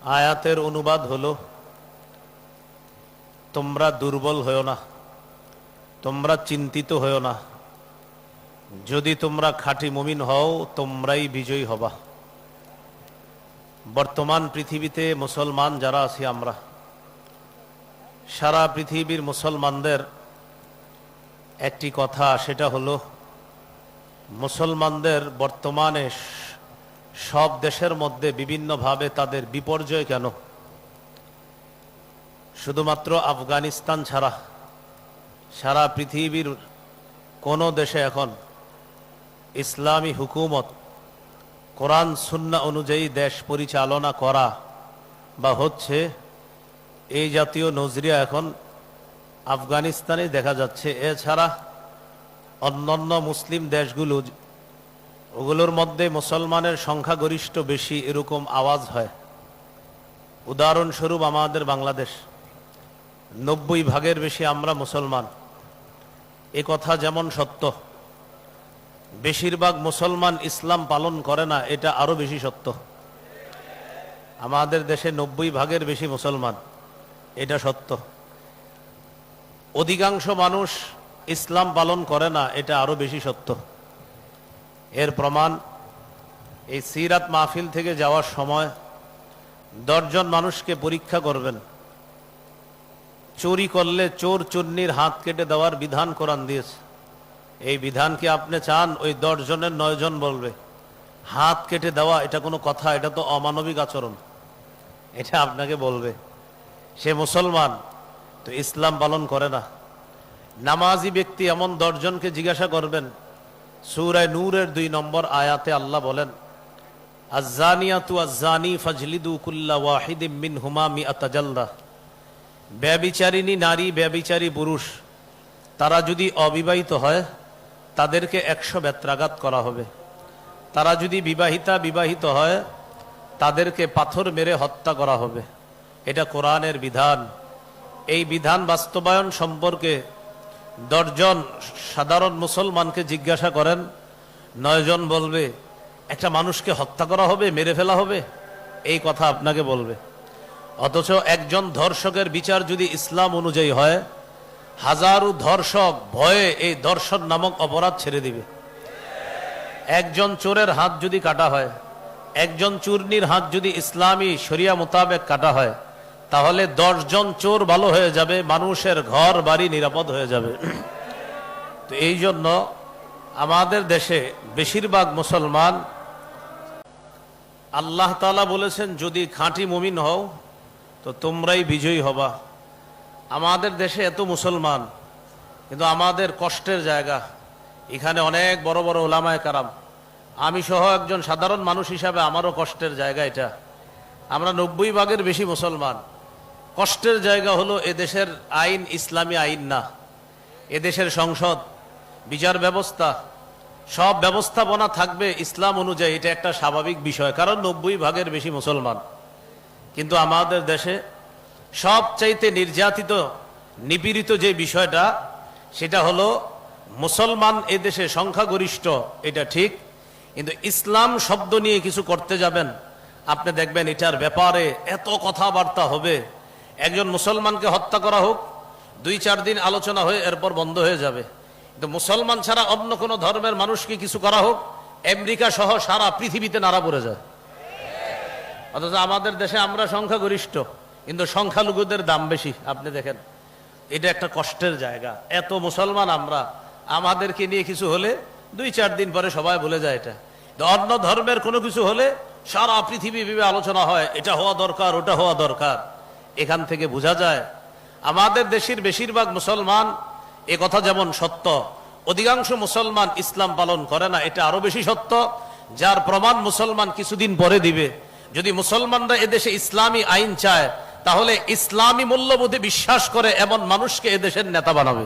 আয়াতের অনুবাদ হলো, তোমরা দুর্বল হও না, তোমরা চিন্তিত হও না। যদি তোমরা খাঁটি মুমিন হও, তোমরাই বিজয়ী হবা। বর্তমান পৃথিবীতে মুসলমান যারা আছি আমরা, সারা পৃথিবীর মুসলমানদের একটি কথা, সেটা হলো মুসলমানদের বর্তমানে সব দেশের মধ্যে বিভিন্নভাবে তাদের বিপর্যয় কেন? শুধুমাত্র আফগানিস্তান ছাড়া সারা পৃথিবীর কোনো দেশে এখন ইসলামী হুকুমত, কোরআন সুন্নাহ অনুযায়ী দেশ পরিচালনা করা বা হচ্ছে, এই জাতীয় নজরিয়া এখন আফগানিস্তানে দেখা যাচ্ছে। এছাড়া অন্যান্য মুসলিম দেশগুলো, ওগুলোর মধ্যে মুসলমানের সংখ্যাগরিষ্ঠ বেশি, এরকম আওয়াজ হয়। উদাহরণস্বরূপ আমাদের বাংলাদেশ, 90% বেশি আমরা মুসলমান। এ কথা যেমন সত্য, বেশিরভাগ মুসলমান ইসলাম পালন করে না, এটা আরো বেশি সত্য। আমাদের দেশে 90% বেশি মুসলমান, এটা সত্য। অধিকাংশ মানুষ ইসলাম পালন করে না, এটা আরো বেশি সত্য। এর প্রমাণ, এই সিরাত মাহফিল থেকে যাওয়ার সময় 10 জন মানুষকে পরীক্ষা করবেন। চুরি করলে চোর চুন্নির হাত কেটে দেওয়ার বিধান কোরআন দিয়েছে। এই বিধান কি আপনি চান ওই 10 জনের 9 জন বলবে হাত কেটে দেওয়া এটা কোনো কথা? এটা তো অমানবিক আচরণ। এটা আপনাকে বলবে সে মুসলমান তো ইসলাম পালন করে না। নামাজি ব্যক্তি এমন 10 জনকে জিজ্ঞাসা করবেন। সূরা নূরের 2 নম্বর আয়াতে আল্লাহ বলেন, আয-যানিয়াতু আয-যানি ফাজলিদু কুল্লা ওয়াহিদিম মিনহুমা মিআতা জালদা। ব্যভিচারিণী নারী, ব্যভিচারী পুরুষ, তারা যদি অবিবাহিত হয় তাদেরকে 100 বেত্রাঘাত করা হবে। তারা যদি বিবাহিত হয় তাদেরকে পাথর মেরে হত্যা করা হবে। এটা কোরআনের বিধান। এই বিধান বাস্তবায়ন সম্পর্কে 10 জন সাধারণ মুসলমানকে জিজ্ঞাসা করেন, 9 জন বলবে একটা মানুষকে হত্যা করা হবে, মেরে ফেলা হবে, এই কথা আপনাকে বলবে। অথচ একজন ধর্ষকের বিচার যদি ইসলাম অনুযায়ী হয়, হাজারো ধর্ষক ভয়ে এই ধর্ষণ নামক অপরাধ ছেড়ে দিবে। একজন চোরের হাত যদি কাটা হয়, একজন চূর্ণীর হাত যদি ইসলামী শরিয়া মোতাবেক কাটা হয়, তাহলে 10 জন চোর ভালো হয়ে যাবে, মানুষের ঘর বাড়ি নিরাপদ হয়ে যাবে। তো এই জন্য আমাদের দেশে বেশিরভাগ মুসলমান, আল্লাহ তাআলা বলেছেন যদি খাঁটি মুমিন হও তো তোমরাই বিজয়ী হবা। আমাদের দেশে এত মুসলমান, কিন্তু আমাদের কষ্টের জায়গা, এখানে অনেক বড় বড় ওলামায়ে কারাম, আমি সহ একজন সাধারণ মানুষ হিসাবে আমারও কষ্টের জায়গা এটা। আমরা 90% বেশি মুসলমান। কষ্টের জায়গা হলো এদেশের আইন ইসলামী আইন না। এদেশের সংসদ, বিচার ব্যবস্থা, সব ব্যবস্থাপনা থাকবে ইসলাম অনুযায়ী, এটা একটা স্বাভাবিক বিষয়, কারণ 90% বেশি মুসলমান। কিন্তু আমাদের দেশে সবচাইতে নির্যাতিত, নিপীড়িত যে বিষয়টা, সেটা হলো মুসলমান এদেশে সংখ্যাগরিষ্ঠ, এটা ঠিক, কিন্তু ইসলাম শব্দ নিয়ে কিছু করতে যাবেন, আপনি দেখবেন এটার ব্যাপারে এত কথাবার্তা হবে। একজন মুসলমানকে হত্যা করা হোক, 2-4 দিন আলোচনা হয়ে এরপর বন্ধ হয়ে যাবে। কিন্তু মুসলমান ছাড়া অন্য কোনো ধর্মের মানুষকে কিছু করা হোক, আমেরিকা সহ সারা পৃথিবীতে নাড়া পড়ে যায়। অথচ আমাদের দেশে আমরা সংখ্যাগরিষ্ঠ, কিন্তু সংখ্যালঘুদের দাম বেশি। আপনি দেখেন, এটা একটা কষ্টের জায়গা। এত মুসলমান আমরা, আমাদেরকে নিয়ে কিছু হলে 2-4 দিন পরে সবাই বলে যায় এটা। অন্য ধর্মের কোনো কিছু হলে সারা পৃথিবী আলোচনা হয়, এটা হওয়া দরকার, ওটা হওয়া দরকার। এখান থেকে বোঝা যায় আমাদের দেশের বেশিরভাগ মুসলমান, এ কথা যেমন সত্য, অধিকাংশ মুসলমান ইসলাম পালন করে না, এটা আরো বেশি সত্য। যার প্রমাণ মুসলমান কিছুদিন পরে দিবে। যদি মুসলমানরা এদেশে ইসলামী আইন চায়, তাহলে ইসলামী মূল্যবোধে বিশ্বাস করে এমন মানুষকে এদেশের নেতা বানাবে।